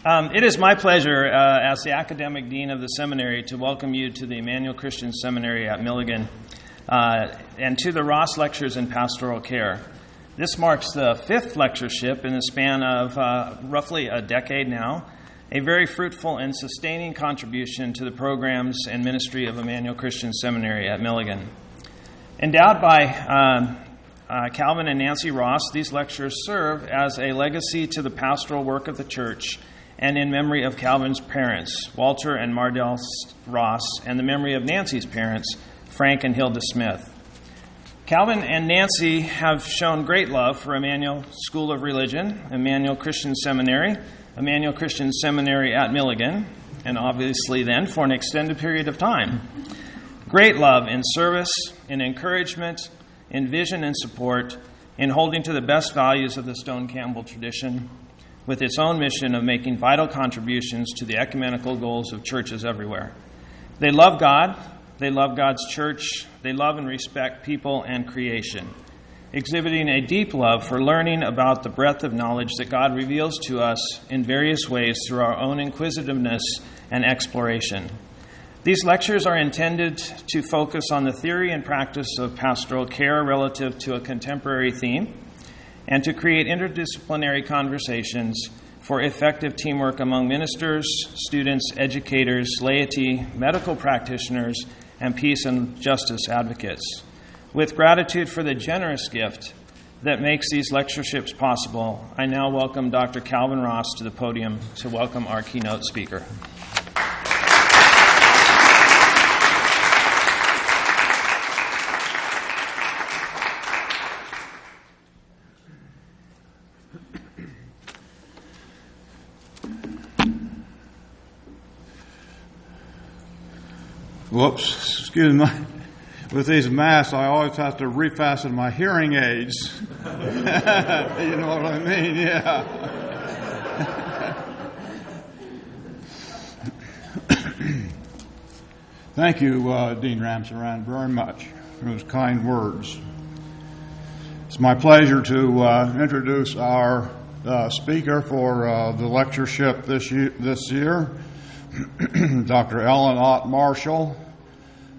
It is my pleasure as the Academic Dean of the Seminary to welcome you to the Emmanuel Christian Seminary at Milligan and to the Ross Lectures in Pastoral Care. This marks the fifth lectureship in the span of roughly a decade now, a very fruitful and sustaining contribution to the programs and ministry of Emmanuel Christian Seminary at Milligan. Endowed by Calvin and Nancy Ross, these lectures serve as a legacy to the pastoral work of the church and in memory of Calvin's parents, Walter and Mardell Ross, and the memory of Nancy's parents, Frank and Hilda Smith. Calvin and Nancy have shown great love for Emmanuel School of Religion, Emmanuel Christian Seminary, Emmanuel Christian Seminary at Milligan, and obviously then for an extended period of time. Great love in service, in encouragement, in vision and support, in holding to the best values of the Stone Campbell tradition, with its own mission of making vital contributions to the ecumenical goals of churches everywhere. They love God, they love God's church, they love and respect people and creation, exhibiting a deep love for learning about the breadth of knowledge that God reveals to us in various ways through our own inquisitiveness and exploration. These lectures are intended to focus on the theory and practice of pastoral care relative to a contemporary theme, and to create interdisciplinary conversations for effective teamwork among ministers, students, educators, laity, medical practitioners, and peace and justice advocates. With gratitude for the generous gift that makes these lectureships possible, I now welcome Dr. Calvin Ross to the podium to welcome our keynote speaker. Whoops, excuse me. With these masks, I always have to refasten my hearing aids. You know what I mean? Yeah. Thank you, Dean Ramsaran, very much for those kind words. It's my pleasure to introduce our speaker for the lectureship this year. Dr. Ellen Ott Marshall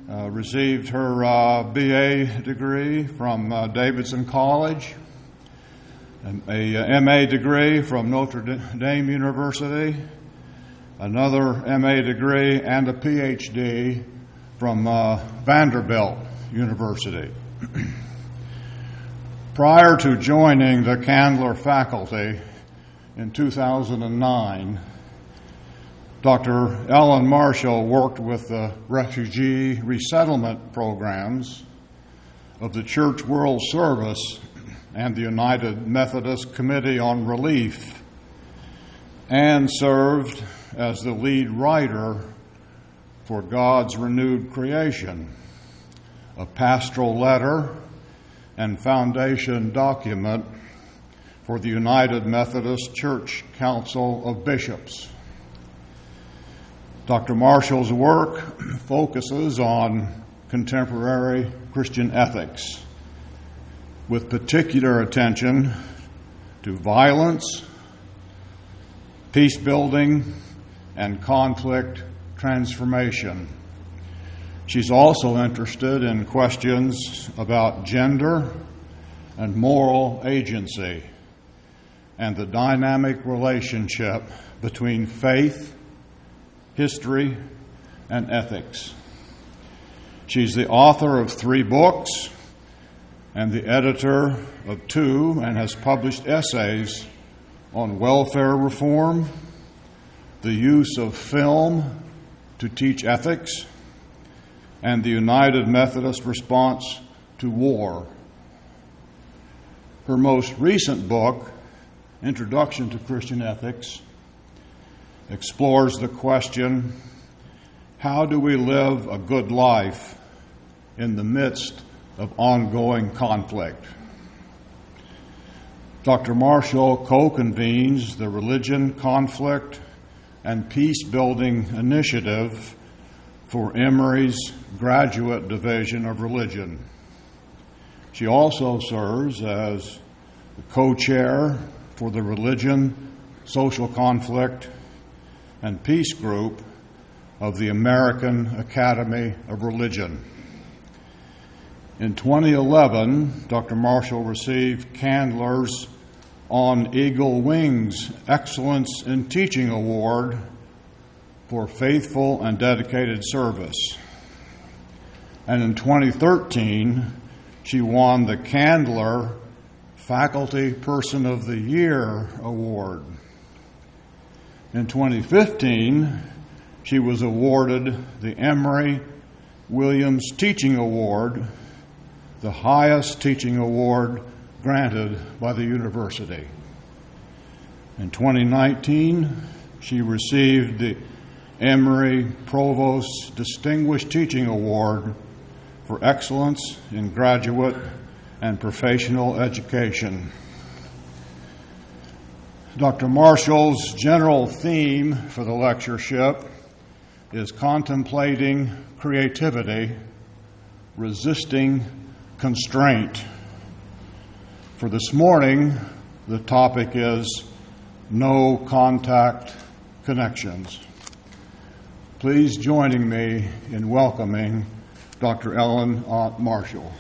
received her BA degree from Davidson College, a MA degree from Notre Dame University, another MA degree, and a PhD from Vanderbilt University. Prior to joining the Candler faculty in 2009, Dr. Ellen Marshall worked with the refugee resettlement programs of the Church World Service and the United Methodist Committee on Relief, and served as the lead writer for God's Renewed Creation, a pastoral letter and foundation document for the United Methodist Church Council of Bishops. Dr. Marshall's work focuses on contemporary Christian ethics, with particular attention to violence, peace building, and conflict transformation. She's also interested in questions about gender and moral agency and the dynamic relationship between faith, history, and ethics. She's the author of 3 books and the editor of 2, and has published essays on welfare reform, the use of film to teach ethics, and the United Methodist response to war. Her most recent book, Introduction to Christian Ethics, explores the question, how do we live a good life in the midst of ongoing conflict? Dr. Marshall co-convenes the Religion, Conflict, and Peace Building Initiative for Emory's Graduate Division of Religion. She also serves as the co-chair for the Religion, Social Conflict, and Peace Group of the American Academy of Religion. In 2011, Dr. Marshall received Candler's On Eagle Wings Excellence in Teaching Award for faithful and dedicated service. And in 2013, she won the Candler Faculty Person of the Year Award. In 2015, she was awarded the Emory Williams Teaching Award, the highest teaching award granted by the university. In 2019, she received the Emory Provost Distinguished Teaching Award for excellence in graduate and professional education. Dr. Marshall's general theme for the lectureship is contemplating creativity, resisting constraint. For this morning, the topic is no contact connections. Please join me in welcoming Dr. Ellen Ott Marshall.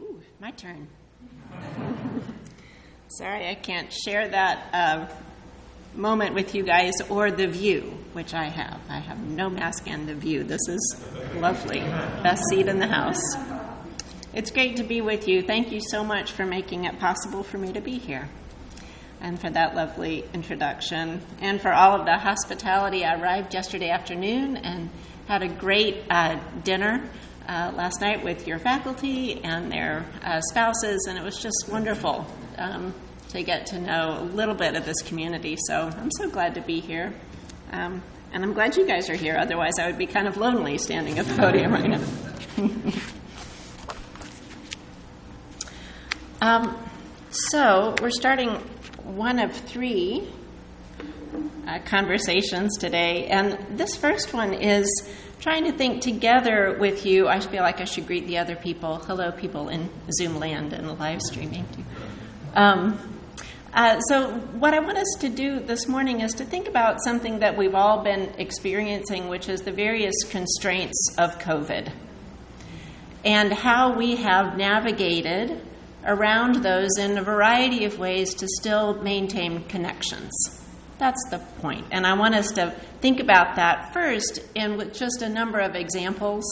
Ooh, my turn. Sorry, I can't share that moment with you guys or the view, which I have. I have no mask and the view. This is lovely. Best seat in the house. It's great to be with you. Thank you so much for making it possible for me to be here and for that lovely introduction and for all of the hospitality. I arrived yesterday afternoon and had a great dinner last night with your faculty and their spouses, and it was just wonderful to get to know a little bit of this community. So I'm so glad to be here. And I'm glad you guys are here. Otherwise, I would be kind of lonely standing at the podium right now. So we're starting one of three conversations today. And this first one is trying to think together with you. I feel like I should greet the other people. Hello, people in Zoom land and live streaming too. So what I want us to do this morning is to think about something that we've all been experiencing, which is the various constraints of COVID and how we have navigated around those in a variety of ways to still maintain connections. That's the point. And I want us to think about that first and with just a number of examples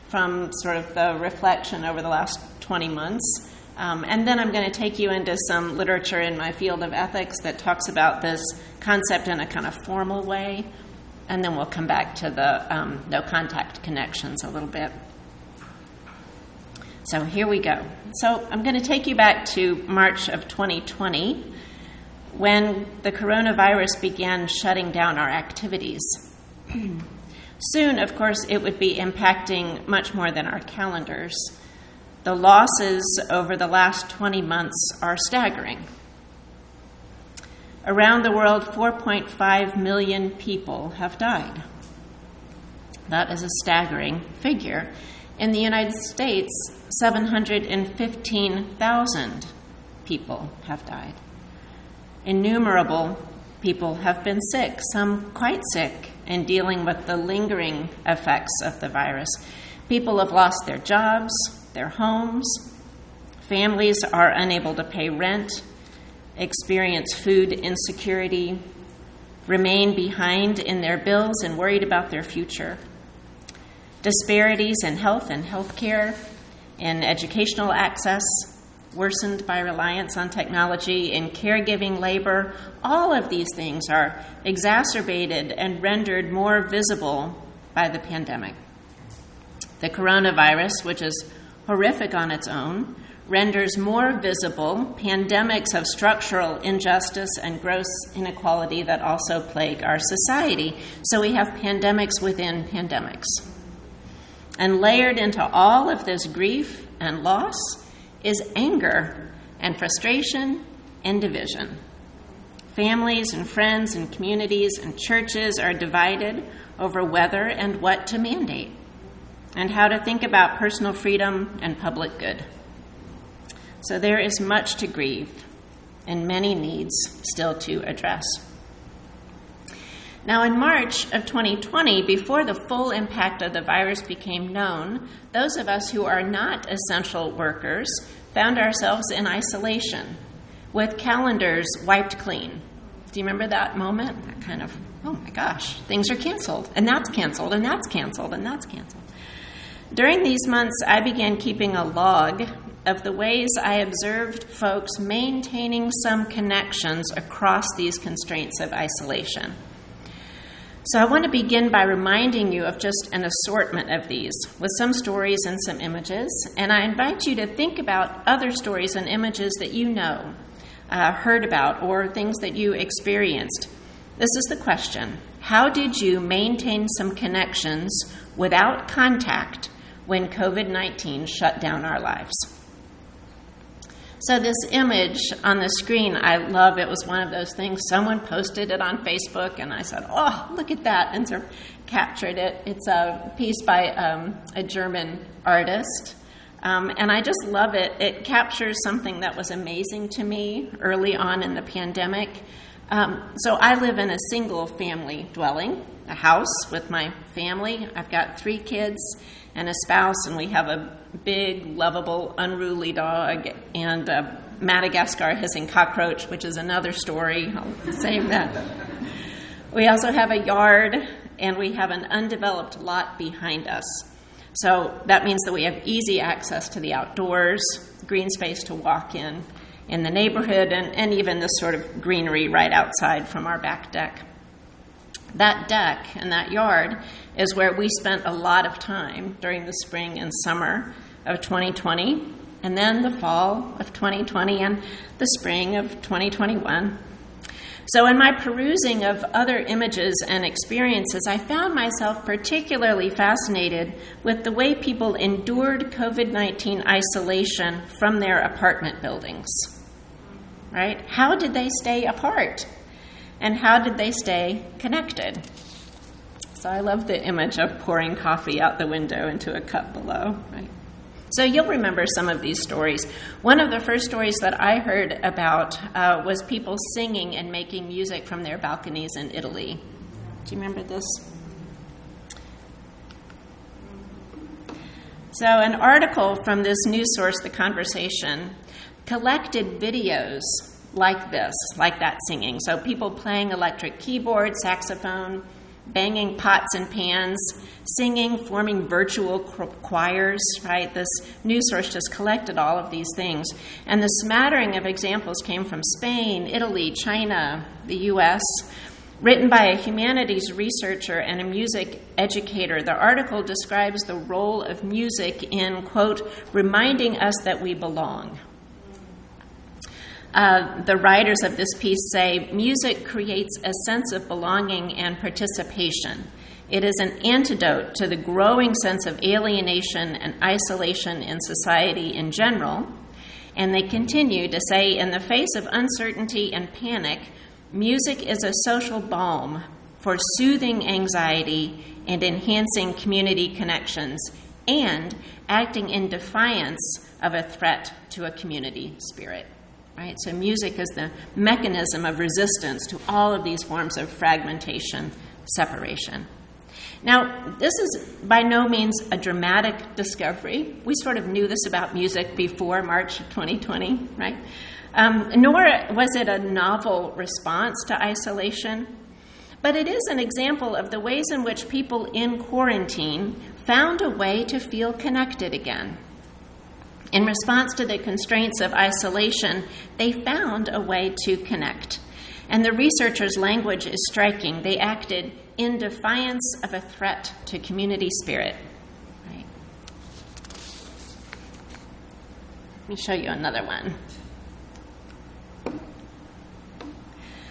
from sort of the reflection over the last 20 months. And then I'm going to take you into some literature in my field of ethics that talks about this concept in a kind of formal way. And then we'll come back to the no contact connections a little bit. So here we go. So I'm going to take you back to March of 2020 when the coronavirus began shutting down our activities. Soon, of course, it would be impacting much more than our calendars. The losses over the last 20 months are staggering. Around the world, 4.5 million people have died. That is a staggering figure. In the United States, 715,000 people have died. Innumerable people have been sick, some quite sick, in dealing with the lingering effects of the virus. People have lost their jobs, their homes. Families are unable to pay rent, experience food insecurity, remain behind in their bills and worried about their future. Disparities in health and healthcare, in educational access, worsened by reliance on technology, in caregiving labor, all of these things are exacerbated and rendered more visible by the pandemic. The coronavirus, which is horrific on its own, renders more visible pandemics of structural injustice and gross inequality that also plague our society. So we have pandemics within pandemics. And layered into all of this grief and loss is anger and frustration and division. Families and friends and communities and churches are divided over whether and what to mandate. and how to think about personal freedom and public good. So there is much to grieve and many needs still to address. Now, in March of 2020, before the full impact of the virus became known, those of us who are not essential workers found ourselves in isolation with calendars wiped clean. Do you remember that moment? That kind of, oh my gosh, things are canceled, and that's canceled, and that's canceled, and that's canceled. During these months, I began keeping a log of the ways I observed folks maintaining some connections across these constraints of isolation. So I want to begin by reminding you of just an assortment of these, with some stories and some images, and I invite you to think about other stories and images that you know, heard about, or things that you experienced. This is the question: how did you maintain some connections without contact when COVID-19 shut down our lives? So this image on the screen, I love. It was one of those things. Someone posted it on Facebook, and I said, oh, look at that, and sort of captured it. It's a piece by a German artist, and I just love it. It captures something that was amazing to me early on in the pandemic. So I live in a single-family dwelling, a house with my family. I've got 3 kids and a spouse, and we have a big, lovable, unruly dog, and a Madagascar hissing cockroach, which is another story. I'll save that. We also have a yard, and we have an undeveloped lot behind us. So that means that we have easy access to the outdoors, green space to walk in the neighborhood, and even this sort of greenery right outside from our back deck. That deck and that yard is where we spent a lot of time during the spring and summer of 2020, and then the fall of 2020 and the spring of 2021. So in my perusing of other images and experiences, I found myself particularly fascinated with the way people endured COVID-19 isolation from their apartment buildings, right? How did they stay apart? And how did they stay connected? So I love the image of pouring coffee out the window into a cup below, right? So you'll remember some of these stories. One of the first stories that I heard about was people singing and making music from their balconies in Italy. Do you remember this? So an article from this news source, The Conversation, collected videos like this, like that singing. So people playing electric keyboard, saxophone, banging pots and pans, singing, forming virtual choirs, right? This news source just collected all of these things. And the smattering of examples came from Spain, Italy, China, the U.S., written by a humanities researcher and a music educator. The article describes the role of music in, quote, reminding us that we belong. The writers of this piece say, music creates a sense of belonging and participation. It is an antidote to the growing sense of alienation and isolation in society in general. And they continue to say, in the face of uncertainty and panic, music is a social balm for soothing anxiety and enhancing community connections and acting in defiance of a threat to a community spirit. Right? So music is the mechanism of resistance to all of these forms of fragmentation, separation. Now, this is by no means a dramatic discovery. We sort of knew this about music before March of 2020, right? Nor was it a novel response to isolation, but it is an example of the ways in which people in quarantine found a way to feel connected again. In response to the constraints of isolation, they found a way to connect. And the researchers' language is striking. They acted in defiance of a threat to community spirit. Right? Let me show you another one.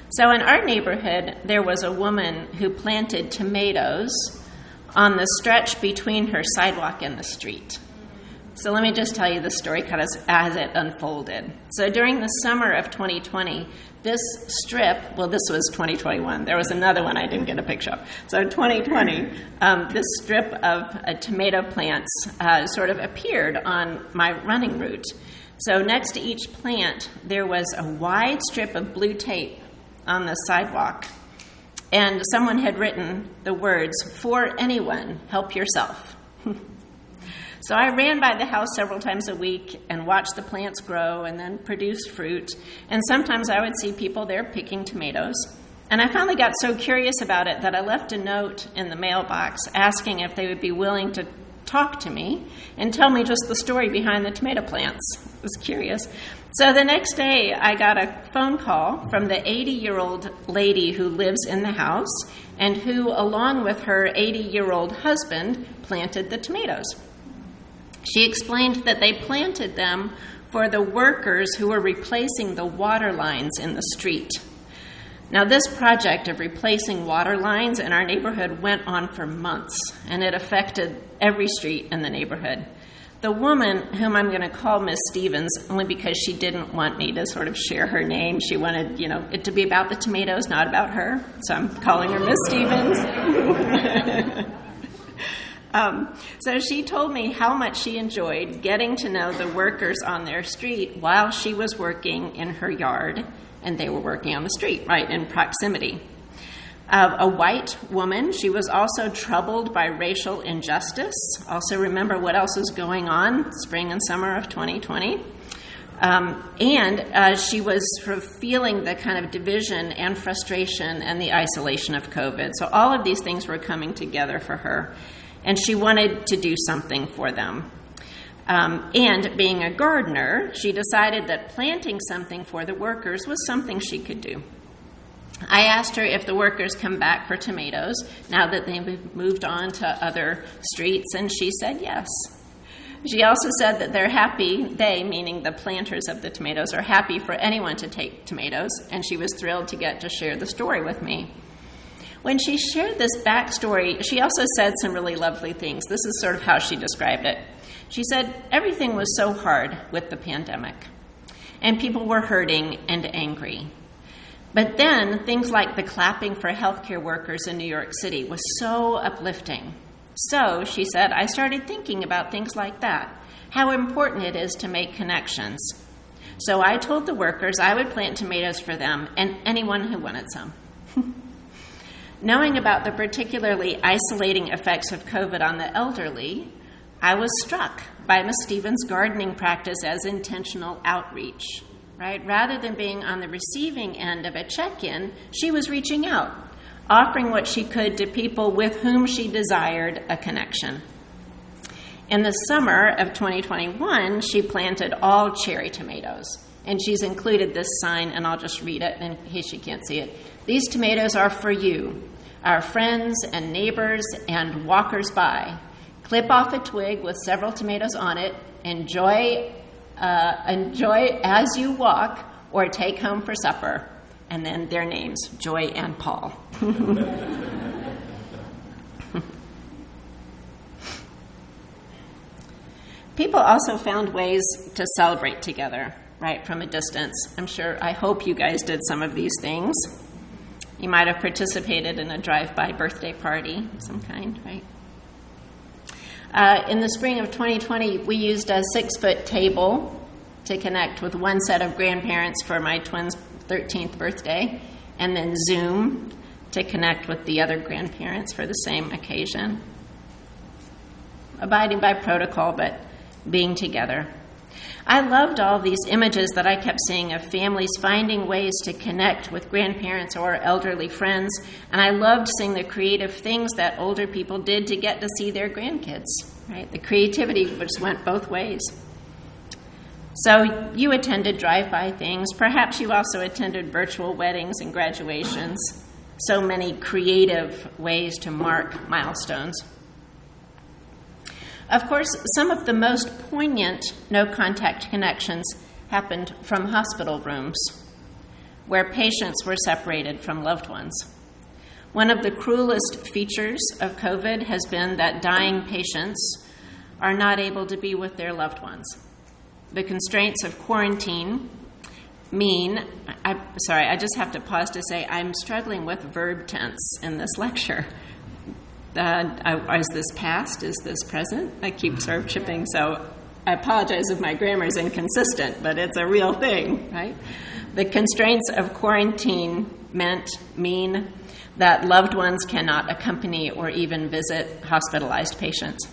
So in our neighborhood, there was a woman who planted tomatoes on the stretch between her sidewalk and the street. So let me just tell you the story kind of as it unfolded. So during the summer of 2020, this strip, well, this was 2021. There was another one I didn't get a picture of. So 2020, this strip of tomato plants sort of appeared on my running route. So next to each plant, there was a wide strip of blue tape on the sidewalk. And someone had written the words, "For anyone, help yourself." So I ran by the house several times a week and watched the plants grow and then produce fruit. And sometimes I would see people there picking tomatoes. And I finally got so curious about it that I left a note in the mailbox asking if they would be willing to talk to me and tell me just the story behind the tomato plants. I was curious. So the next day, I got a phone call from the 80-year-old lady who lives in the house and who, along with her 80-year-old husband, planted the tomatoes. She explained that they planted them for the workers who were replacing the water lines in the street. Now, this project of replacing water lines in our neighborhood went on for months, and it affected every street in the neighborhood. The woman, whom I'm going to call Miss Stevens, only because she didn't want me to sort of share her name. She wanted, it to be about the tomatoes, not about her. So I'm calling her Miss Stevens. So she told me how much she enjoyed getting to know the workers on their street while she was working in her yard, and they were working on the street, right, in proximity. A white woman, she was also troubled by racial injustice. Also remember what else was going on spring and summer of 2020. And she was sort of feeling the kind of division and frustration and the isolation of COVID. So all of these things were coming together for her. And she wanted to do something for them. And being a gardener, she decided that planting something for the workers was something she could do. I asked her if the workers come back for tomatoes now that they've moved on to other streets, and she said yes. She also said that they're happy, they, meaning the planters of the tomatoes, are happy for anyone to take tomatoes, and she was thrilled to get to share the story with me. When she shared this backstory, she also said some really lovely things. This is sort of how she described it. She said, everything was so hard with the pandemic, and people were hurting and angry. But then things like the clapping for healthcare workers in New York City was so uplifting. So, she said, I started thinking about things like that, how important it is to make connections. So I told the workers I would plant tomatoes for them and anyone who wanted some. Knowing about the particularly isolating effects of COVID on the elderly, I was struck by Ms. Stevens' gardening practice as intentional outreach, right? Rather than being on the receiving end of a check-in, she was reaching out, offering what she could to people with whom she desired a connection. In the summer of 2021, she planted all cherry tomatoes, and she's included this sign, and I'll just read it in case you can't see it. These tomatoes are for you, our friends and neighbors and walkers by. Clip off a twig with several tomatoes on it, enjoy as you walk, or take home for supper. And then their names, Joy and Paul. People also found ways to celebrate together, right, from a distance. I hope you guys did some of these things. You might have participated in a drive-by birthday party of some kind, right? In the spring of 2020, we used a 6-foot table to connect with one set of grandparents for my twins' 13th birthday, and then Zoom to connect with the other grandparents for the same occasion. Abiding by protocol, but being together. I loved all these images that I kept seeing of families finding ways to connect with grandparents or elderly friends, and I loved seeing the creative things that older people did to get to see their grandkids, right? The creativity just went both ways. So you attended drive-by things. Perhaps you also attended virtual weddings and graduations. So many creative ways to mark milestones. Of course, some of the most poignant no-contact connections happened from hospital rooms, where patients were separated from loved ones. One of the cruelest features of COVID has been that dying patients are not able to be with their loved ones. The constraints of quarantine I just have to pause to say I'm struggling with verb tense in this lecture. Is this past? Is this present? I keep sort of tripping, so I apologize if my grammar is inconsistent, but it's a real thing, right? The constraints of quarantine mean that loved ones cannot accompany or even visit hospitalized patients.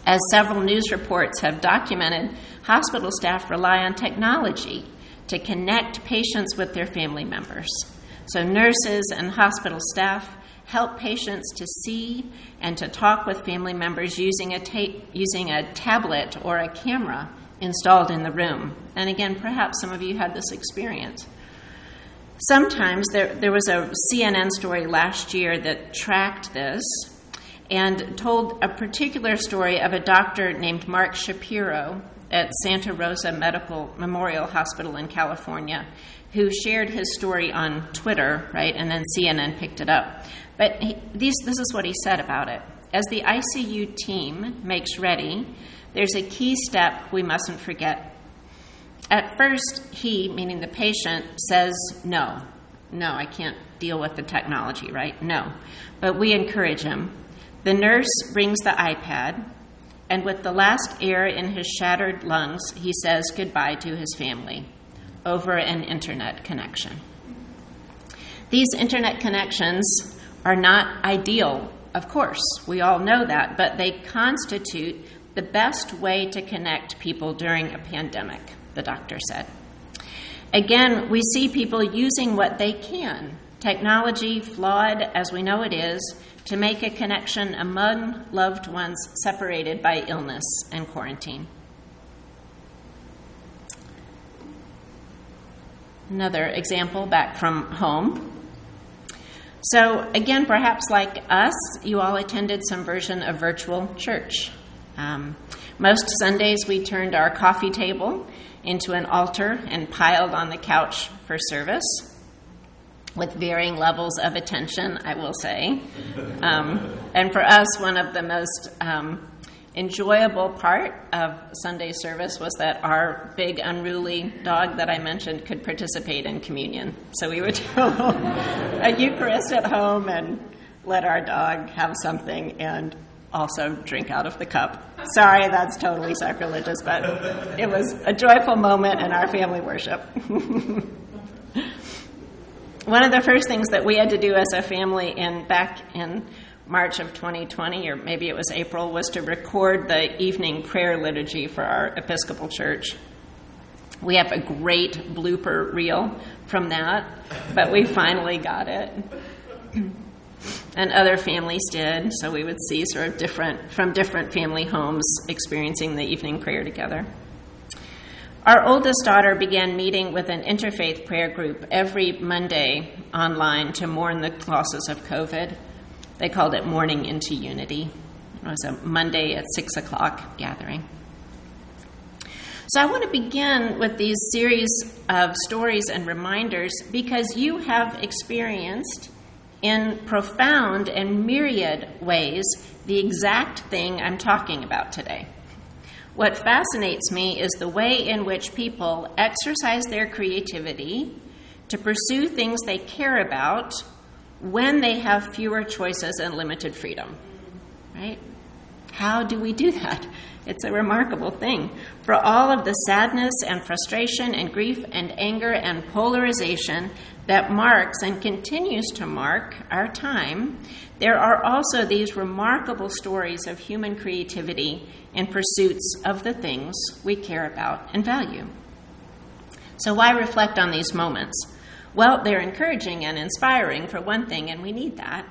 As several news reports have documented, hospital staff rely on technology to connect patients with their family members. So nurses and hospital staff help patients to see and to talk with family members using a tablet or a camera installed in the room. And again, perhaps some of you had this experience. Sometimes there was a CNN story last year that tracked this and told a particular story of a doctor named Mark Shapiro at Santa Rosa Memorial Hospital in California, who shared his story on Twitter, right, and then CNN picked it up. But this is what he said about it. As the ICU team makes ready, there's a key step we mustn't forget. At first, he, meaning the patient, says, no, I can't deal with the technology, right? No. But we encourage him. The nurse brings the iPad, and with the last air in his shattered lungs, he says goodbye to his family over an internet connection. These internet connections are not ideal, of course. We all know that, but they constitute the best way to connect people during a pandemic, the doctor said. Again, we see people using what they can, technology, flawed as we know it is, to make a connection among loved ones separated by illness and quarantine. Another example back from home. So again, perhaps like us, you all attended some version of virtual church. Most Sundays we turned our coffee table into an altar and piled on the couch for service, with varying levels of attention, I will say. And for us, one of the most enjoyable part of Sunday service was that our big unruly dog that I mentioned could participate in communion. So we would do a Eucharist at home and let our dog have something and also drink out of the cup. Sorry, that's totally sacrilegious, but it was a joyful moment in our family worship. One of the first things that we had to do as a family back in March of 2020, or maybe it was April, was to record the evening prayer liturgy for our Episcopal Church. We have a great blooper reel from that, but we finally got it. And other families did, so we would see sort of different family homes experiencing the evening prayer together. Our oldest daughter began meeting with an interfaith prayer group every Monday online to mourn the losses of COVID. They called it Mourning into Unity. It was a Monday at 6 o'clock gathering. So I want to begin with these series of stories and reminders because you have experienced in profound and myriad ways the exact thing I'm talking about today. What fascinates me is the way in which people exercise their creativity to pursue things they care about when they have fewer choices and limited freedom, right? How do we do that? It's a remarkable thing. For all of the sadness and frustration and grief and anger and polarization that marks and continues to mark our time, there are also these remarkable stories of human creativity in pursuits of the things we care about and value. So why reflect on these moments? Well, they're encouraging and inspiring for one thing, and we need that.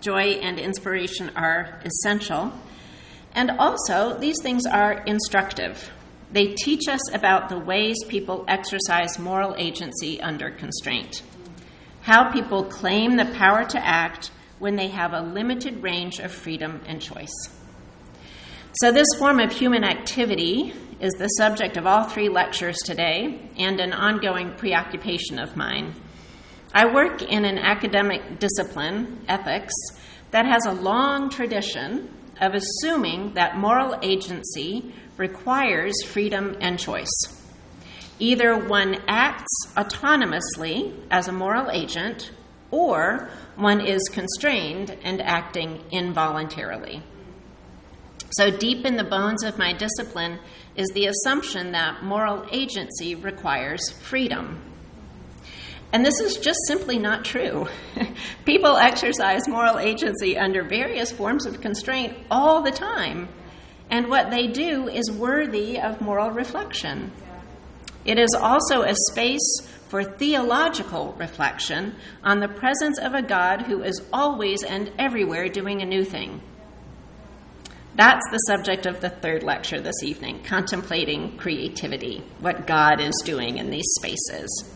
Joy and inspiration are essential. And also, these things are instructive. They teach us about the ways people exercise moral agency under constraint, how people claim the power to act when they have a limited range of freedom and choice. So this form of human activity is the subject of all three lectures today and an ongoing preoccupation of mine. I work in an academic discipline, ethics, that has a long tradition of assuming that moral agency requires freedom and choice. Either one acts autonomously as a moral agent, or one is constrained and acting involuntarily. So deep in the bones of my discipline is the assumption that moral agency requires freedom. And this is just simply not true. People exercise moral agency under various forms of constraint all the time, and what they do is worthy of moral reflection. It is also a space for theological reflection on the presence of a God who is always and everywhere doing a new thing. That's the subject of the third lecture this evening, contemplating creativity, what God is doing in these spaces.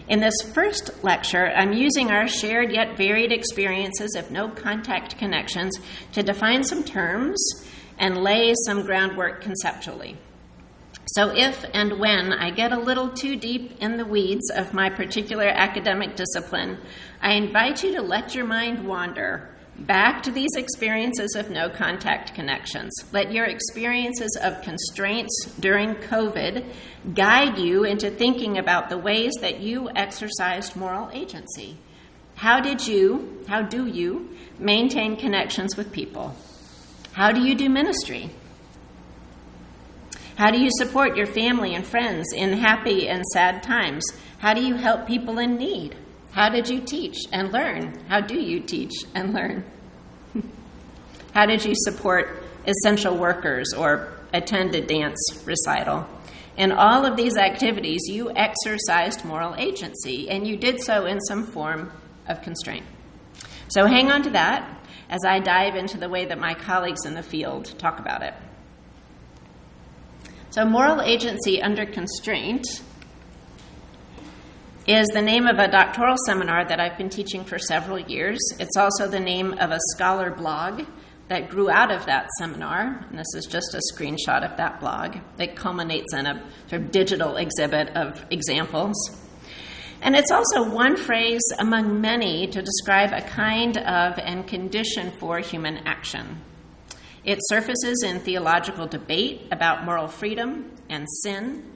In this first lecture, I'm using our shared yet varied experiences of no-contact connections to define some terms and lay some groundwork conceptually. So if and when I get a little too deep in the weeds of my particular academic discipline, I invite you to let your mind wander back to these experiences of no-contact connections. Let your experiences of constraints during COVID guide you into thinking about the ways that you exercised moral agency. How do you maintain connections with people? How do you do ministry? How do you support your family and friends in happy and sad times? How do you help people in need? How did you teach and learn? How do you teach and learn? How did you support essential workers or attend a dance recital? In all of these activities, you exercised moral agency, and you did so in some form of constraint. So hang on to that as I dive into the way that my colleagues in the field talk about it. So moral agency under constraint is the name of a doctoral seminar that I've been teaching for several years. It's also the name of a scholar blog that grew out of that seminar, and this is just a screenshot of that blog. It culminates in a sort of digital exhibit of examples. And it's also one phrase among many to describe a kind of and condition for human action. It surfaces in theological debate about moral freedom and sin,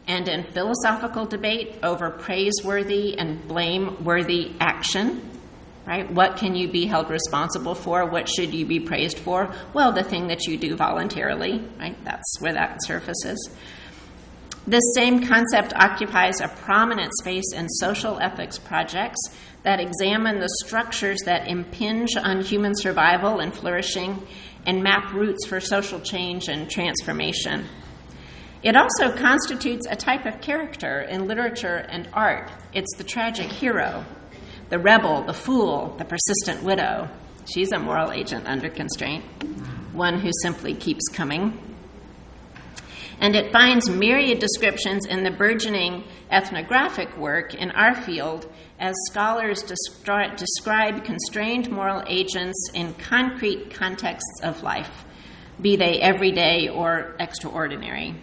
and in philosophical debate over praiseworthy and blameworthy action, right? What can you be held responsible for? What should you be praised for? Well, the thing that you do voluntarily, right? That's where that surfaces. This same concept occupies a prominent space in social ethics projects that examine the structures that impinge on human survival and flourishing and map routes for social change and transformation. It also constitutes a type of character in literature and art. It's the tragic hero, the rebel, the fool, the persistent widow. She's a moral agent under constraint, one who simply keeps coming. And it finds myriad descriptions in the burgeoning ethnographic work in our field as scholars describe constrained moral agents in concrete contexts of life, be they everyday or extraordinary.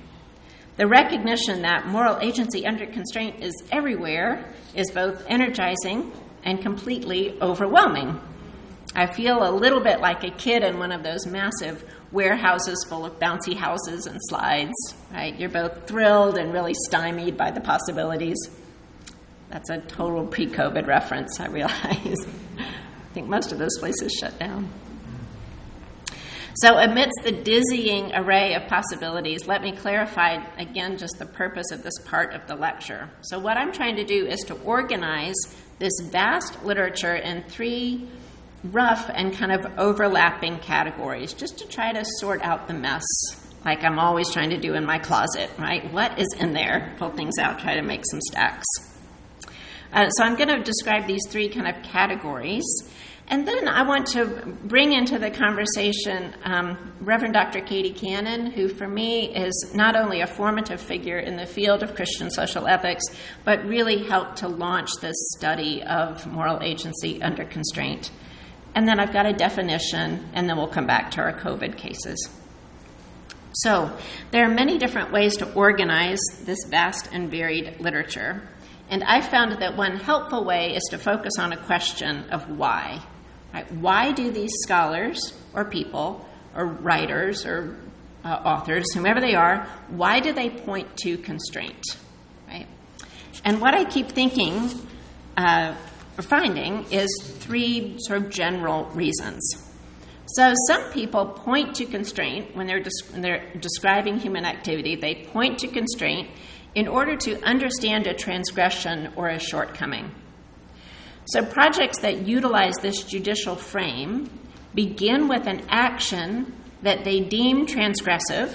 The recognition that moral agency under constraint is everywhere is both energizing and completely overwhelming. I feel a little bit like a kid in one of those massive warehouses full of bouncy houses and slides, right? You're both thrilled and really stymied by the possibilities. That's a total pre-COVID reference, I realize. I think most of those places shut down. So amidst the dizzying array of possibilities, let me clarify again just the purpose of this part of the lecture. So what I'm trying to do is to organize this vast literature in three rough and kind of overlapping categories, just to try to sort out the mess, like I'm always trying to do in my closet, right? What is in there? Pull things out, try to make some stacks. So I'm going to describe these three kind of categories. And then I want to bring into the conversation Reverend Dr. Katie Cannon, who for me is not only a formative figure in the field of Christian social ethics, but really helped to launch this study of moral agency under constraint. And then I've got a definition, and then we'll come back to our COVID cases. So there are many different ways to organize this vast and varied literature. And I found that one helpful way is to focus on a question of why. Right? Why do these scholars or people or writers or authors, whomever they are, why do they point to constraint, right? And what I keep thinking or finding is three sort of general reasons. So some people point to constraint when they're describing human activity. They point to constraint in order to understand a transgression or a shortcoming. So projects that utilize this judicial frame begin with an action that they deem transgressive,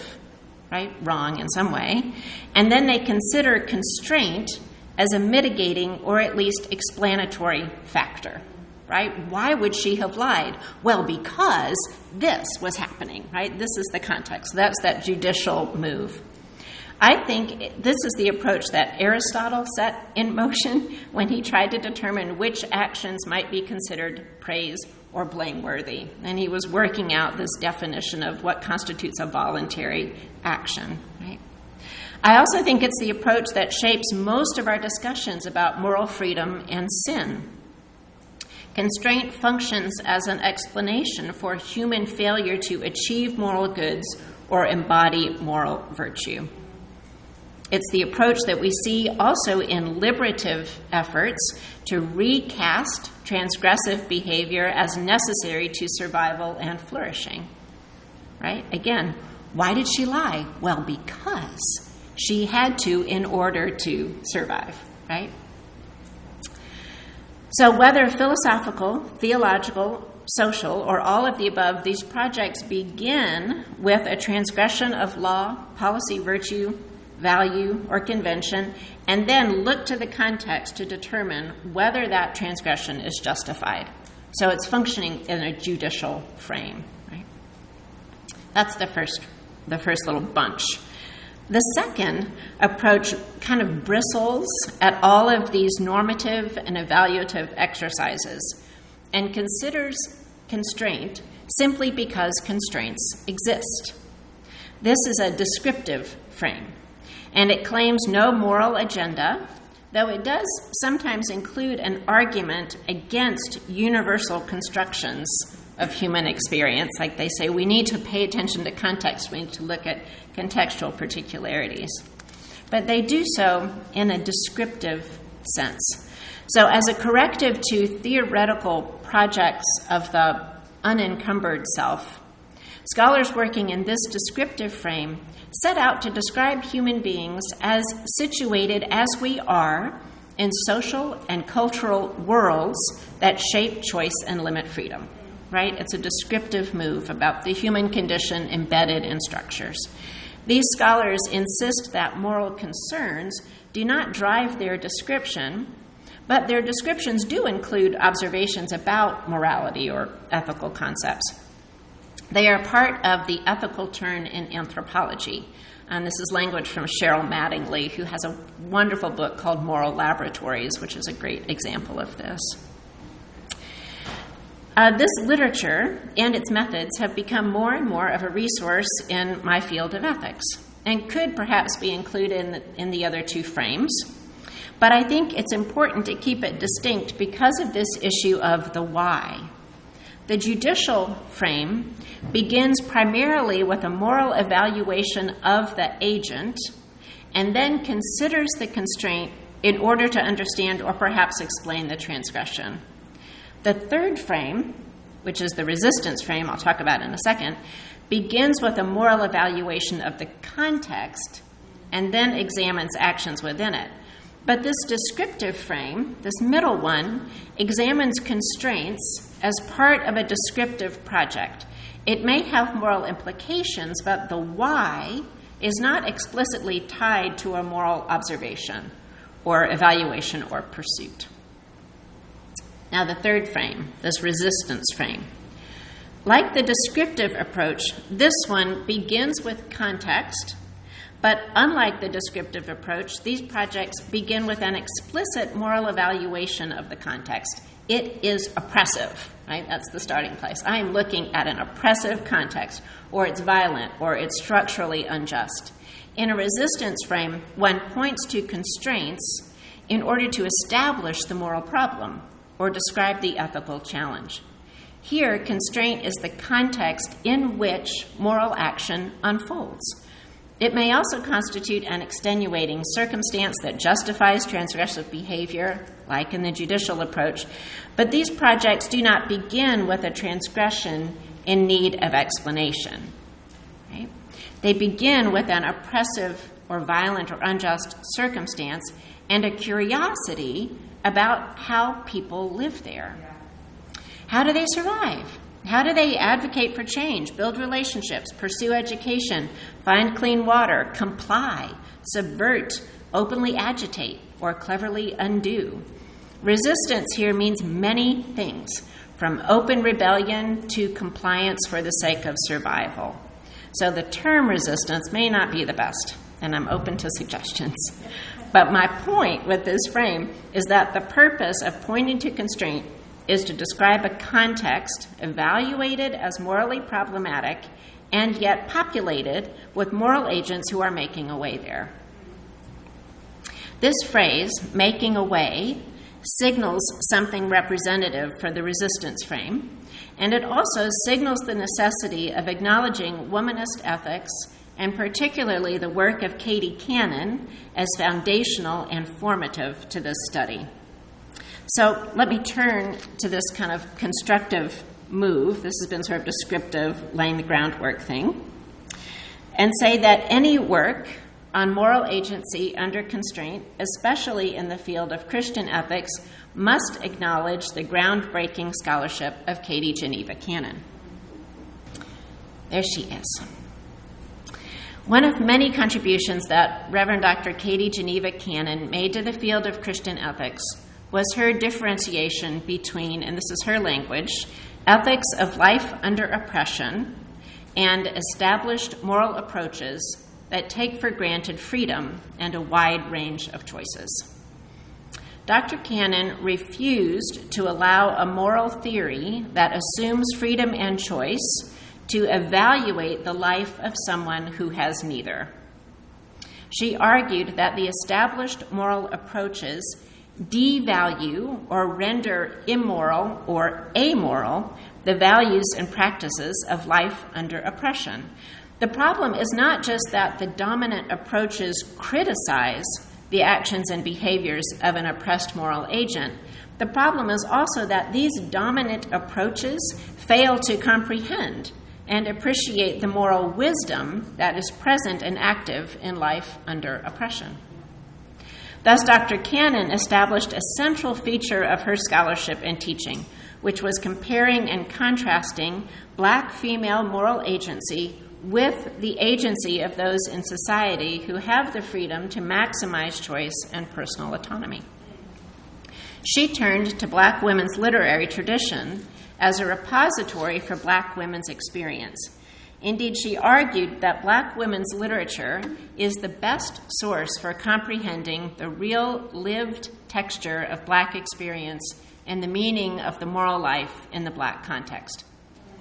right, wrong in some way, and then they consider constraint as a mitigating or at least explanatory factor, right? Why would she have lied? Well, because this was happening, right? This is the context. That's that judicial move. I think this is the approach that Aristotle set in motion when he tried to determine which actions might be considered praise or blameworthy. And he was working out this definition of what constitutes a voluntary action, right? I also think it's the approach that shapes most of our discussions about moral freedom and sin. Constraint functions as an explanation for human failure to achieve moral goods or embody moral virtue. It's the approach that we see also in liberative efforts to recast transgressive behavior as necessary to survival and flourishing, right? Again, why did she lie? Well, because she had to in order to survive, right? So whether philosophical, theological, social, or all of the above, these projects begin with a transgression of law, policy, virtue, value, or convention, and then look to the context to determine whether that transgression is justified. So it's functioning in a judicial frame, right? That's the first little bunch. The second approach kind of bristles at all of these normative and evaluative exercises and considers constraint simply because constraints exist. This is a descriptive frame, and it claims no moral agenda, though it does sometimes include an argument against universal constructions of human experience. Like they say, we need to pay attention to context. We need to look at contextual particularities. But they do so in a descriptive sense. So as a corrective to theoretical projects of the unencumbered self, scholars working in this descriptive frame set out to describe human beings as situated as we are in social and cultural worlds that shape choice and limit freedom, right? It's a descriptive move about the human condition embedded in structures. These scholars insist that moral concerns do not drive their description, but their descriptions do include observations about morality or ethical concepts. They are part of the ethical turn in anthropology. And this is language from Cheryl Mattingly, who has a wonderful book called Moral Laboratories, which is a great example of this. This literature and its methods have become more and more of a resource in my field of ethics and could perhaps be included in the other two frames. But I think it's important to keep it distinct because of this issue of the why. The judicial frame begins primarily with a moral evaluation of the agent and then considers the constraint in order to understand or perhaps explain the transgression. The third frame, which is the resistance frame I'll talk about in a second, begins with a moral evaluation of the context and then examines actions within it. But this descriptive frame, this middle one, examines constraints as part of a descriptive project. It may have moral implications, but the why is not explicitly tied to a moral observation or evaluation or pursuit. Now, the third frame, this resistance frame. Like the descriptive approach, this one begins with context, but unlike the descriptive approach, these projects begin with an explicit moral evaluation of the context. It is oppressive, right? That's the starting place. I am looking at an oppressive context, or it's violent, or it's structurally unjust. In a resistance frame, one points to constraints in order to establish the moral problem or describe the ethical challenge. Here, constraint is the context in which moral action unfolds. It may also constitute an extenuating circumstance that justifies transgressive behavior, like in the judicial approach, but these projects do not begin with a transgression in need of explanation. Right? They begin with an oppressive or violent or unjust circumstance and a curiosity about how people live there. How do they survive? How do they advocate for change, build relationships, pursue education, find clean water, comply, subvert, openly agitate, or cleverly undo? Resistance here means many things, from open rebellion to compliance for the sake of survival. So the term resistance may not be the best, and I'm open to suggestions. But my point with this frame is that the purpose of pointing to constraint is to describe a context evaluated as morally problematic and yet populated with moral agents who are making a way there. This phrase, making a way, signals something representative for the resistance frame, and it also signals the necessity of acknowledging womanist ethics, and particularly the work of Katie Cannon, as foundational and formative to this study. So let me turn to this kind of constructive move. This has been sort of descriptive, laying the groundwork thing, and say that any work on moral agency under constraint, especially in the field of Christian ethics, must acknowledge the groundbreaking scholarship of Katie Geneva Cannon. There she is. One of many contributions that Reverend Dr. Katie Geneva Cannon made to the field of Christian ethics was her differentiation between, and this is her language, ethics of life under oppression and established moral approaches that take for granted freedom and a wide range of choices. Dr. Cannon refused to allow a moral theory that assumes freedom and choice to evaluate the life of someone who has neither. She argued that the established moral approaches devalue or render immoral or amoral the values and practices of life under oppression. The problem is not just that the dominant approaches criticize the actions and behaviors of an oppressed moral agent. The problem is also that these dominant approaches fail to comprehend and appreciate the moral wisdom that is present and active in life under oppression. Thus, Dr. Cannon established a central feature of her scholarship and teaching, which was comparing and contrasting Black female moral agency with the agency of those in society who have the freedom to maximize choice and personal autonomy. She turned to Black women's literary tradition as a repository for Black women's experience. Indeed, she argued that Black women's literature is the best source for comprehending the real lived texture of Black experience and the meaning of the moral life in the Black context.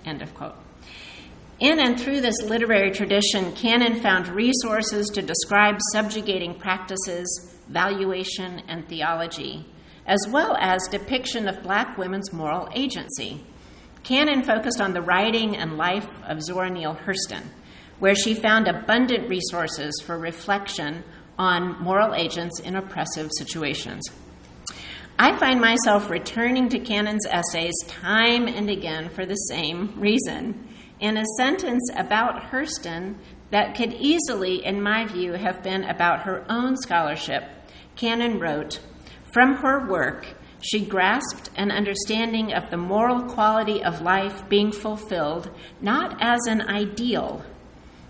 End of quote. In and through this literary tradition, Cannon found resources to describe subjugating practices, valuation, and theology, as well as depiction of Black women's moral agency. Cannon focused on the writing and life of Zora Neale Hurston, where she found abundant resources for reflection on moral agents in oppressive situations. I find myself returning to Cannon's essays time and again for the same reason. In a sentence about Hurston that could easily, in my view, have been about her own scholarship, Cannon wrote, "From her work, she grasped an understanding of the moral quality of life being fulfilled not as an ideal,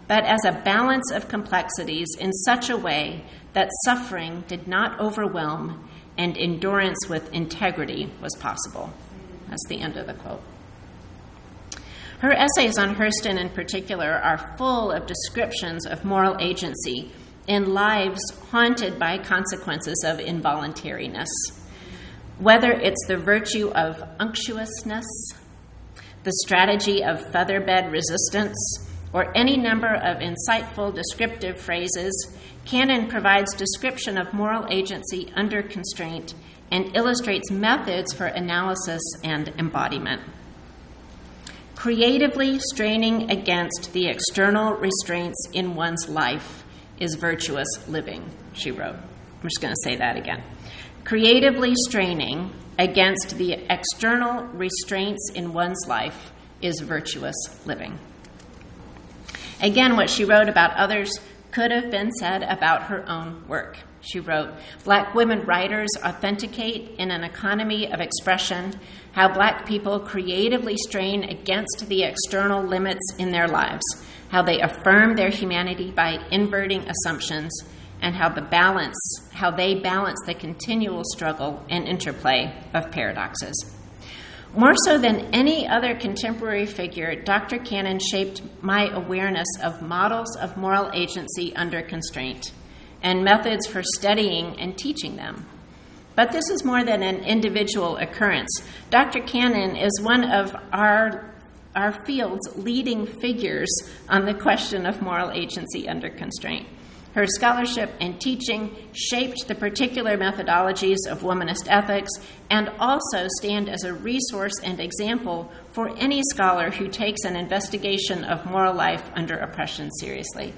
but as a balance of complexities in such a way that suffering did not overwhelm and endurance with integrity was possible." That's the end of the quote. Her essays on Hurston in particular are full of descriptions of moral agency in lives haunted by consequences of involuntariness. Whether it's the virtue of unctuousness, the strategy of featherbed resistance, or any number of insightful descriptive phrases, Cannon provides description of moral agency under constraint and illustrates methods for analysis and embodiment. Creatively straining against the external restraints in one's life is virtuous living, she wrote. I'm just going to say that again. Creatively straining against the external restraints in one's life is virtuous living. Again, what she wrote about others could have been said about her own work. She wrote, Black women writers authenticate in an economy of expression how Black people creatively strain against the external limits in their lives, how they affirm their humanity by inverting assumptions, and how they balance the continual struggle and interplay of paradoxes. More so than any other contemporary figure, Dr. Cannon shaped my awareness of models of moral agency under constraint and methods for studying and teaching them. But this is more than an individual occurrence. Dr. Cannon is one of our field's leading figures on the question of moral agency under constraint. Her scholarship and teaching shaped the particular methodologies of womanist ethics and also stand as a resource and example for any scholar who takes an investigation of moral life under oppression seriously.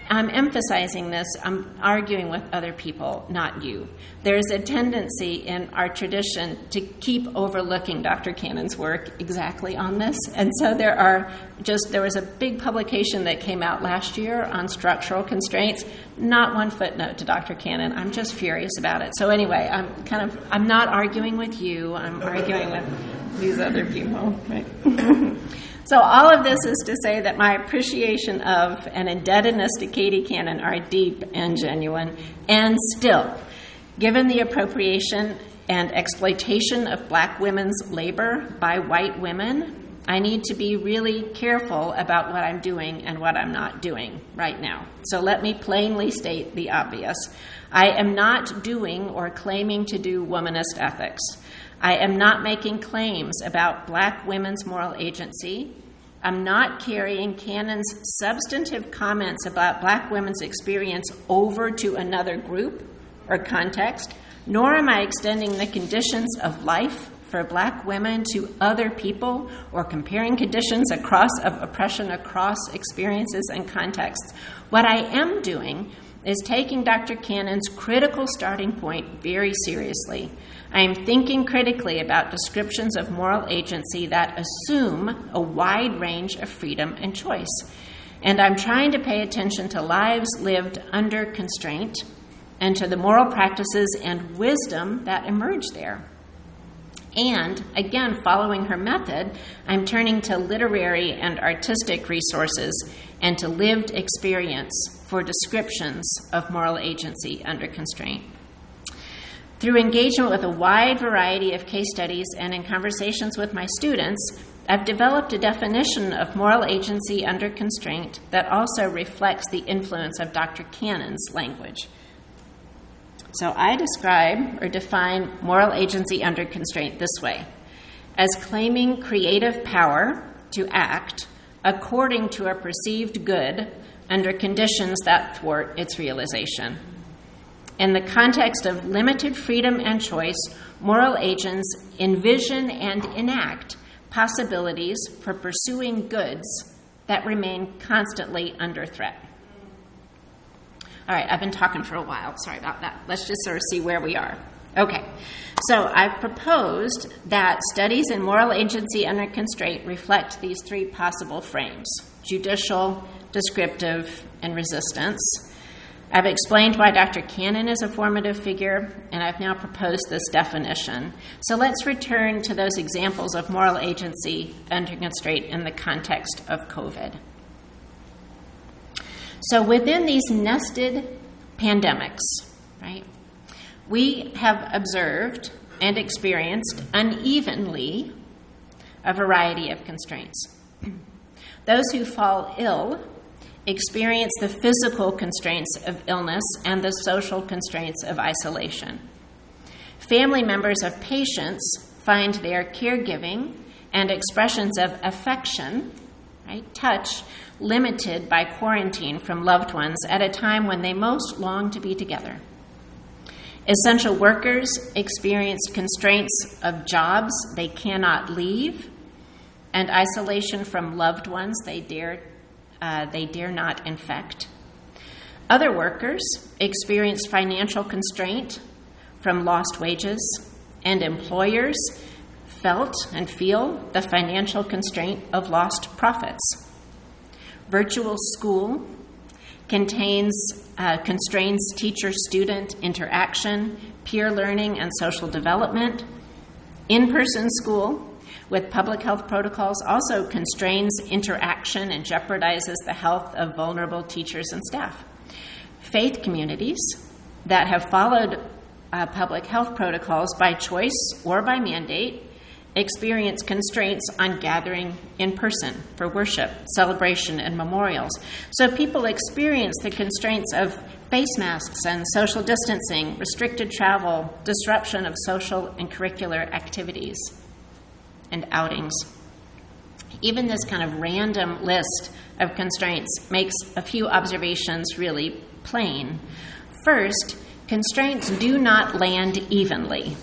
I'm emphasizing this. I'm arguing with other people, not you. There's a tendency in our tradition to keep overlooking Dr. Cannon's work exactly on this. And so there was a big publication that came out last year on structural constraints, not one footnote to Dr. Cannon. I'm just furious about it. So anyway, I'm not arguing with you. I'm arguing with these other people, right? So all of this is to say that my appreciation of and indebtedness to Katie Cannon are deep and genuine. And still, given the appropriation and exploitation of Black women's labor by white women, I need to be really careful about what I'm doing and what I'm not doing right now. So let me plainly state the obvious. I am not doing or claiming to do womanist ethics. I am not making claims about Black women's moral agency. I'm not carrying Cannon's substantive comments about Black women's experience over to another group or context, nor am I extending the conditions of life for Black women to other people or comparing conditions of oppression across experiences and contexts. What I am doing is taking Dr. Cannon's critical starting point very seriously. I am thinking critically about descriptions of moral agency that assume a wide range of freedom and choice. And I'm trying to pay attention to lives lived under constraint and to the moral practices and wisdom that emerge there. And, again, following her method, I'm turning to literary and artistic resources and to lived experience for descriptions of moral agency under constraint. Through engagement with a wide variety of case studies and in conversations with my students, I've developed a definition of moral agency under constraint that also reflects the influence of Dr. Cannon's language. So I describe or define moral agency under constraint this way: as claiming creative power to act according to a perceived good under conditions that thwart its realization. In the context of limited freedom and choice, moral agents envision and enact possibilities for pursuing goods that remain constantly under threat. All right, I've been talking for a while. Sorry about that. Let's just sort of see where we are. Okay, so I've proposed that studies in moral agency under constraint reflect these three possible frames: judicial, descriptive, and resistance. I've explained why Dr. Cannon is a formative figure, and I've now proposed this definition. So let's return to those examples of moral agency under constraint in the context of COVID. So within these nested pandemics, right, we have observed and experienced unevenly a variety of constraints. Those who fall ill experience the physical constraints of illness and the social constraints of isolation. Family members of patients find their caregiving and expressions of affection, right, touch, limited by quarantine from loved ones at a time when they most long to be together. Essential workers experienced constraints of jobs they cannot leave and isolation from loved ones they dare not infect. Other workers experienced financial constraint from lost wages, and employers felt and feel the financial constraint of lost profits. Virtual school constrains teacher-student interaction, peer learning, and social development. In-person school with public health protocols also constrains interaction and jeopardizes the health of vulnerable teachers and staff. Faith communities that have followed public health protocols by choice or by mandate experience constraints on gathering in person for worship, celebration, and memorials. So people experience the constraints of face masks and social distancing, restricted travel, disruption of social and curricular activities, and outings. Even this kind of random list of constraints makes a few observations really plain. First, constraints do not land evenly.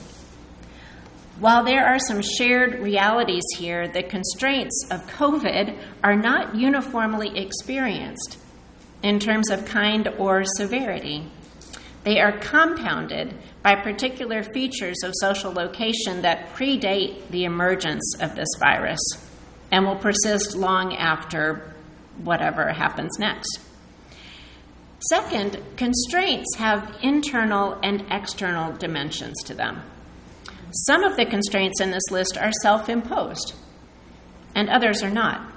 While there are some shared realities here, the constraints of COVID are not uniformly experienced in terms of kind or severity. They are compounded by particular features of social location that predate the emergence of this virus and will persist long after whatever happens next. Second, constraints have internal and external dimensions to them. Some of the constraints in this list are self-imposed, and others are not.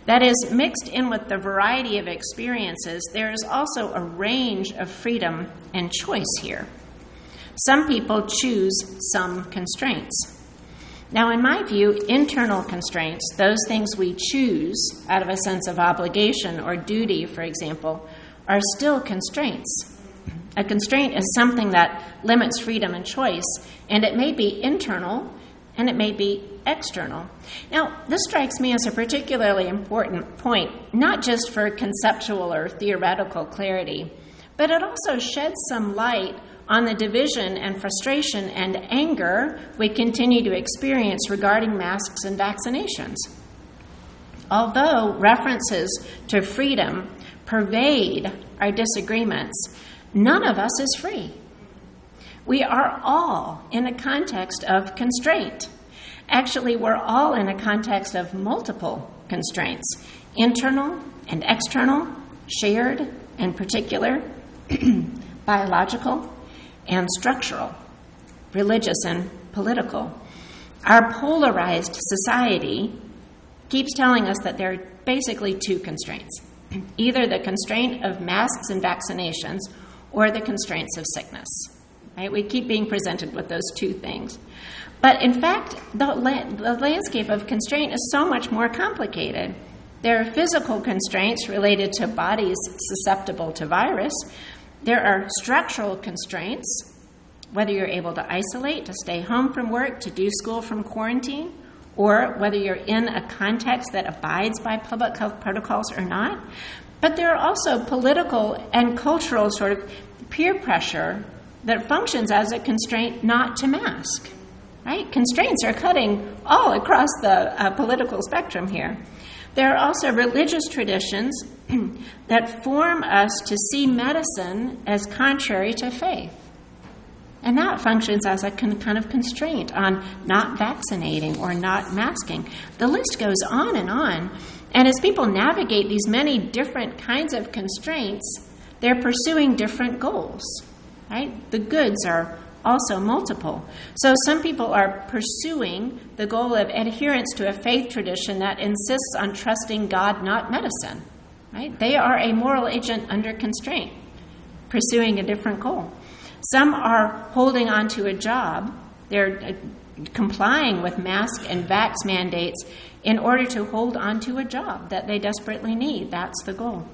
That is, mixed in with the variety of experiences, there is also a range of freedom and choice here. Some people choose some constraints. Now, in my view, internal constraints, those things we choose out of a sense of obligation or duty, for example, are still constraints. A constraint is something that limits freedom and choice, and it may be internal and it may be external. Now, this strikes me as a particularly important point, not just for conceptual or theoretical clarity, but it also sheds some light on the division and frustration and anger we continue to experience regarding masks and vaccinations. Although references to freedom pervade our disagreements, none of us is free. We are all in a context of constraint. Actually, we're all in a context of multiple constraints, internal and external, shared and particular, biological and structural, religious and political. Our polarized society keeps telling us that there are basically two constraints, either the constraint of masks and vaccinations or the constraints of sickness. Right? We keep being presented with those two things. But in fact, the landscape of constraint is so much more complicated. There are physical constraints related to bodies susceptible to virus. There are structural constraints, whether you're able to isolate, to stay home from work, to do school from quarantine, or whether you're in a context that abides by public health protocols or not. But there are also political and cultural sort of peer pressure that functions as a constraint not to mask. Right? Constraints are cutting all across the political spectrum here. There are also religious traditions that form us to see medicine as contrary to faith. And that functions as a kind of constraint on not vaccinating or not masking. The list goes on. And as people navigate these many different kinds of constraints, they're pursuing different goals. Right? The goods are also multiple. So some people are pursuing the goal of adherence to a faith tradition that insists on trusting God, not medicine. Right? They are a moral agent under constraint, pursuing a different goal. Some are holding on to a job. They're complying with mask and vax mandates in order to hold on to a job that they desperately need. That's the goal.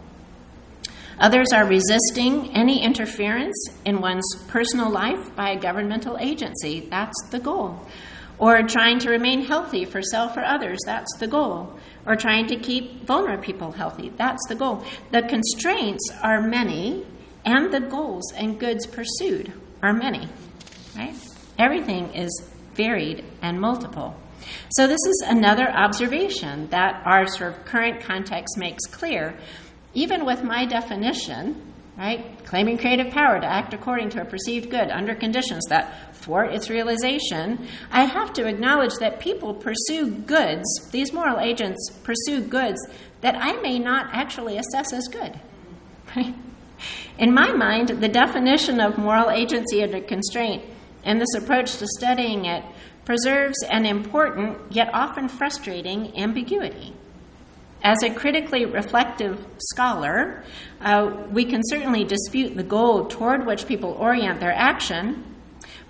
Others are resisting any interference in one's personal life by a governmental agency. That's the goal. Or trying to remain healthy for self or others. That's the goal. Or trying to keep vulnerable people healthy. That's the goal. The constraints are many, and the goals and goods pursued are many. Right? Everything is varied, and multiple. So this is another observation that our sort of current context makes clear. Even with my definition, right, claiming creative power to act according to a perceived good under conditions that thwart its realization, I have to acknowledge that people pursue goods, these moral agents pursue goods that I may not actually assess as good. Right? In my mind, the definition of moral agency under constraint and this approach to studying it preserves an important, yet often frustrating, ambiguity. As a critically reflective scholar, we can certainly dispute the goal toward which people orient their action,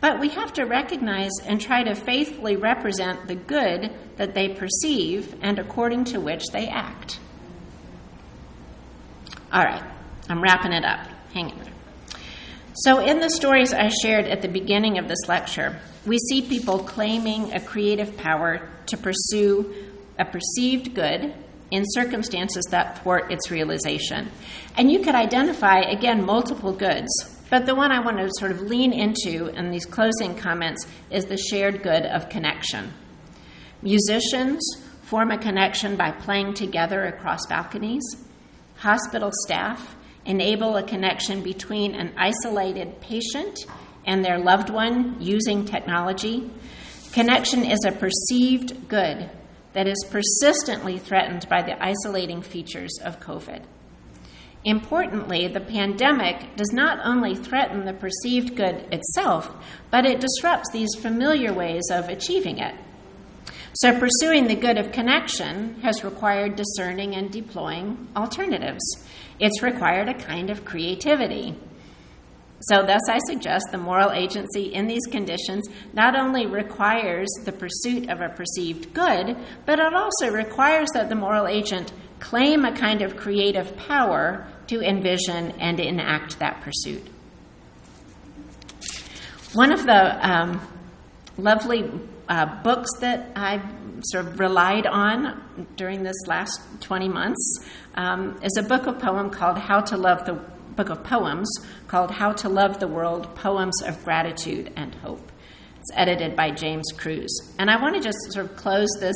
but we have to recognize and try to faithfully represent the good that they perceive and according to which they act. All right, I'm wrapping it up. Hang in there. So in the stories I shared at the beginning of this lecture, we see people claiming a creative power to pursue a perceived good in circumstances that thwart its realization. And you could identify, again, multiple goods, but the one I want to sort of lean into in these closing comments is the shared good of connection. Musicians form a connection by playing together across balconies. Hospital staff enable a connection between an isolated patient and their loved one using technology. Connection is a perceived good that is persistently threatened by the isolating features of COVID. Importantly, the pandemic does not only threaten the perceived good itself, but it disrupts these familiar ways of achieving it. So pursuing the good of connection has required discerning and deploying alternatives. It's required a kind of creativity. So thus I suggest the moral agency in these conditions not only requires the pursuit of a perceived good, but it also requires that the moral agent claim a kind of creative power to envision and enact that pursuit. One of the lovely books that I've sort of relied on during this last 20 months is a book of poems called How to Love the World, Poems of Gratitude and Hope. It's edited by James Cruz. And I want to just sort of close this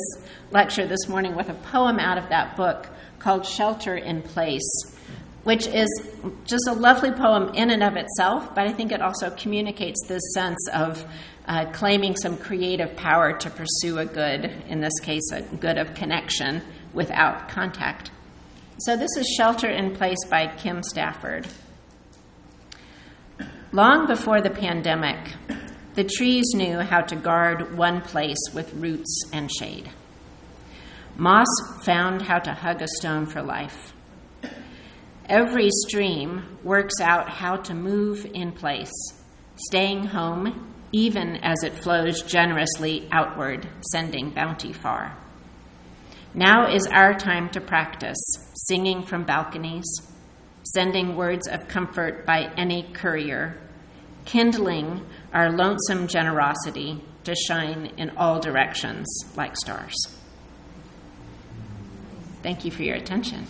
lecture this morning with a poem out of that book called Shelter in Place, which is just a lovely poem in and of itself, but I think it also communicates this sense of claiming some creative power to pursue a good, in this case, a good of connection without contact. So this is Shelter in Place by Kim Stafford. Long before the pandemic, the trees knew how to guard one place with roots and shade. Moss found how to hug a stone for life. Every stream works out how to move in place, staying home even as it flows generously outward, sending bounty far. Now is our time to practice, singing from balconies, sending words of comfort by any courier, kindling our lonesome generosity to shine in all directions like stars. Thank you for your attention.